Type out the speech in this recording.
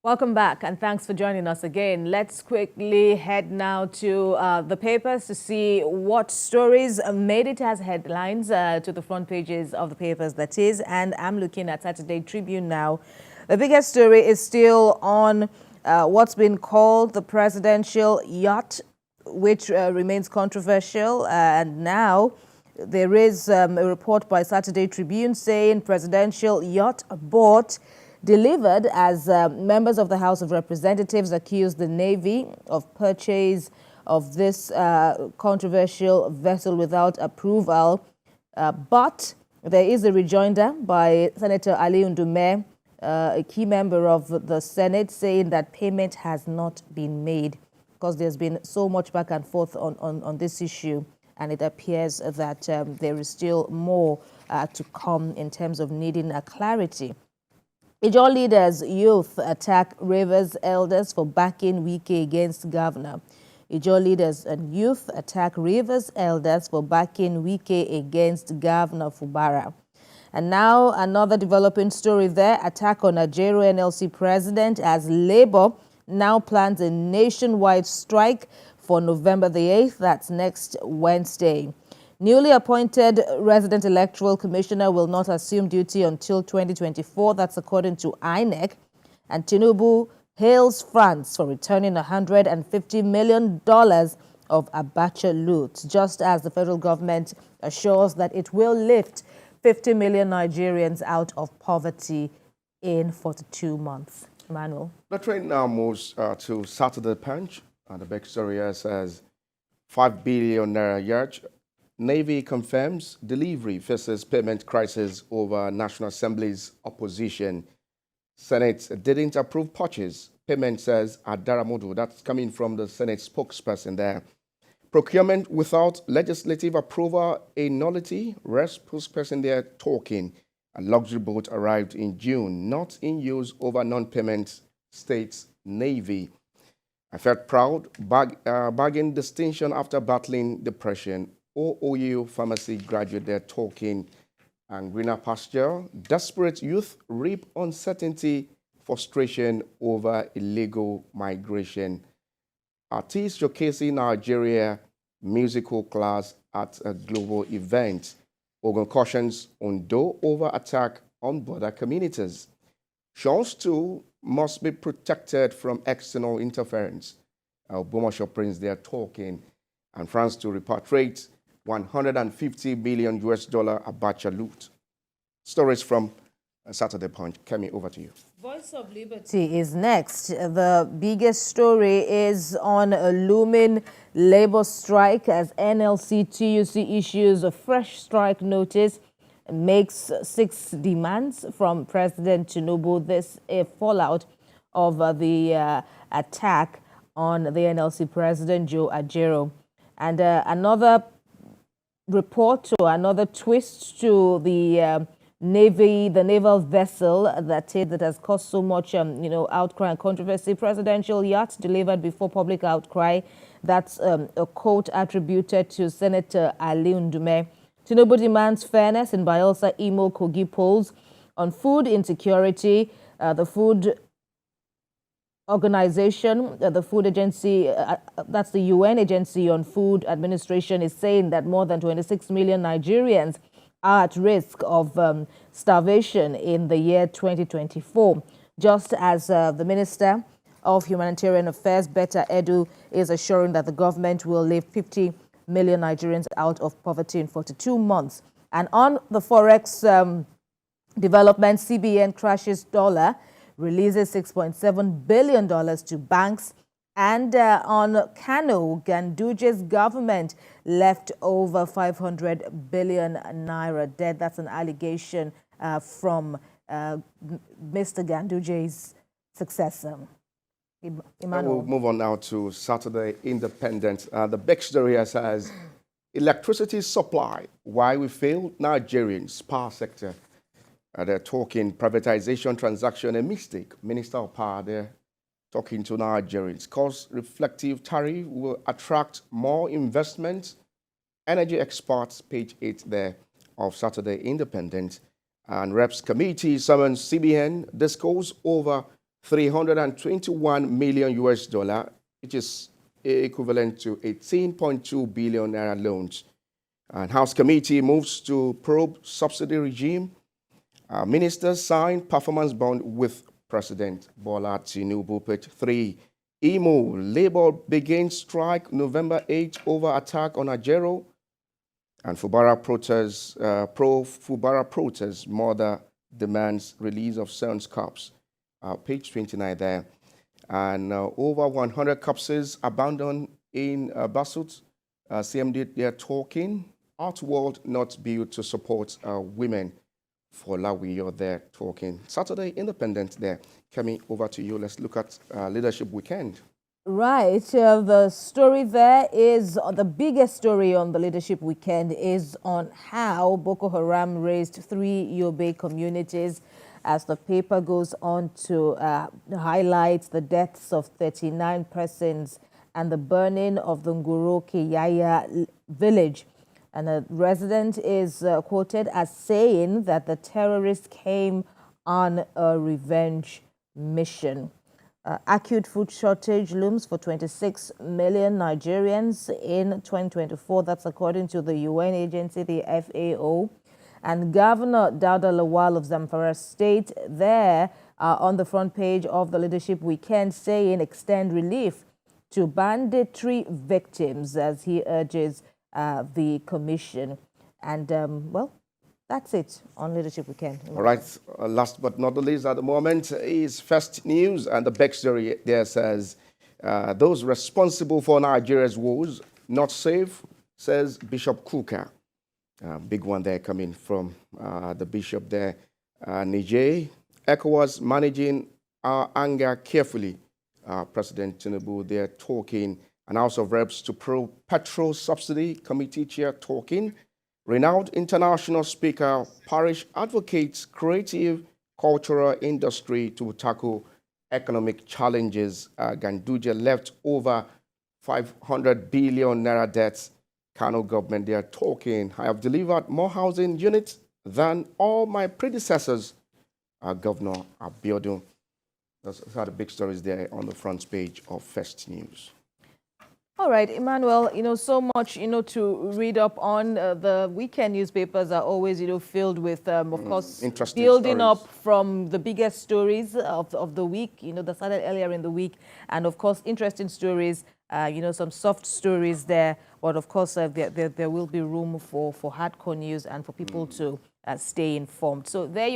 Welcome back and thanks for joining us again. Let's quickly head now to the papers to see what stories made it as headlines to the front pages of the papers, that is. And I'm looking at Saturday Tribune now. The biggest story is still on what's been called the presidential yacht, which remains controversial. And now there is a report by Saturday Tribune saying presidential yacht bought delivered as members of the House of Representatives accused the Navy of purchase of this controversial vessel without approval. But there is a rejoinder by Senator Ali Ndume, a key member of the Senate, saying that payment has not been made because there's been so much back and forth on this issue. And it appears that there is still more to come in terms of needing a clarity. Ijaw leaders, youth attack Rivers elders for backing Wike against governor. Ijaw leaders and youth attack Rivers elders for backing Wike against Governor Fubara. And now another developing story there, attack on Ajero NLC president as Labour now plans a nationwide strike for November the 8th. That's next Wednesday. Newly appointed resident electoral commissioner will not assume duty until 2024. That's according to INEC. And Tinubu hails France for returning $150 million of Abacha loot, just as the federal government assures that it will lift 50 million Nigerians out of poverty in 42 months. Emmanuel. The train now moves to Saturday Punch. The big story here says 5 billion naira yacht. Navy confirms delivery faces payment crisis over National Assembly's opposition. Senate didn't approve purchase. Payment says Adaramodu. That's coming from the Senate spokesperson there. Procurement without legislative approval, a nullity. Rest spokesperson there talking. A luxury boat arrived in June, not in use over non-payment states Navy. I felt proud, bargain distinction after battling depression. OOU pharmacy graduate there talking, and greener pasture. Desperate youth reap uncertainty, frustration over illegal migration. Artists showcasing Nigeria musical class at a global event. Ogun cautions Ondo over attack on border communities. Shores too must be protected from external interference. Bomashaw Prince there talking, and France to repatriate 150 billion US dollar Abacha loot. Stories from Saturday Punch. Kemi, over to you. Voice of Liberty is next. The biggest story is on a looming labor strike as NLC TUC issues a fresh strike notice, makes 6 demands from President Tinubu. This a fallout of the attack on the NLC President Joe Ajero. And another report or another twist to the Navy, the naval vessel that has caused so much, outcry and controversy. Presidential yacht delivered before public outcry. That's a quote attributed to Senator Ali Ndume. Tinubu demands fairness in Bayelsa Imo Kogi polls on food insecurity. The food organization, the food agency, that's the UN Agency on Food Administration, is saying that more than 26 million Nigerians are at risk of starvation in the year 2024. Just as the Minister of Humanitarian Affairs, Betta Edu, is assuring that the government will lift 50 million Nigerians out of poverty in 42 months. And on the Forex development, CBN crashes dollar, releases $6.7 billion to banks. And on Kano, Ganduje's government left over 500 billion naira debt. That's an allegation from Mr. Ganduje's successor. Emmanuel. We'll move on now to Saturday Independent. The big story here says electricity supply, why we failed Nigerians, power sector. They're talking privatization transaction, a mistake. Minister of Power there talking to Nigerians. Cost-reflective tariff will attract more investment. Energy experts, page 8 there of Saturday Independent. And Reps Committee summons CBN discourse over 321 million US dollar, which is equivalent to 18.2 billion naira loans. And House Committee moves to probe subsidy regime. Ministers sign performance bond with President Bola Tinubu. Page 3. Imo, Labour begins strike November 8 over attack on Ajero. And Fubara protests, pro-Fubara protests, mother demands release of son's corpse. Page 29 there. And over 100 corpses abandoned in Basut. CMD, they're talking. Outworld not built to support women. For Lawi, you're there talking. Saturday Independent there. Coming over to you. Let's look at Leadership Weekend. Right. The story there is, the biggest story on the Leadership Weekend is on how Boko Haram razed 3 Yobe communities, as the paper goes on to highlight the deaths of 39 persons and the burning of the Nguro Kiyaya village. And a resident is quoted as saying that the terrorists came on a revenge mission. Acute food shortage looms for 26 million Nigerians in 2024. That's according to the UN agency, the FAO. And Governor Dauda Lawal of Zamfara State there on the front page of the Leadership Weekend saying extend relief to banditry victims as he urges the commission. And, well, that's it on Leadership Weekend. All right. Last but not the least at the moment is First News. And the backstory there says, those responsible for Nigeria's woes not safe, says Bishop Kuka. Big one there coming from the bishop there. Niger, ECOWAS managing our anger carefully. President Tinubu there talking. And House of Reps to pro-petrol subsidy committee chair talking. Renowned international speaker, parish advocates creative cultural industry to tackle economic challenges. Ganduje left over 500 billion naira debts. Kano government, they are talking. I have delivered more housing units than all my predecessors. Governor Abiodun. Those are the big stories there on the front page of First News. All right, Emmanuel, so much, to read up on. The weekend newspapers are always, filled with, of course, building stories up from the biggest stories of the week, that started earlier in the week. And, of course, interesting stories, some soft stories there. But, of course, there will be room for hardcore news and for people to stay informed. So there you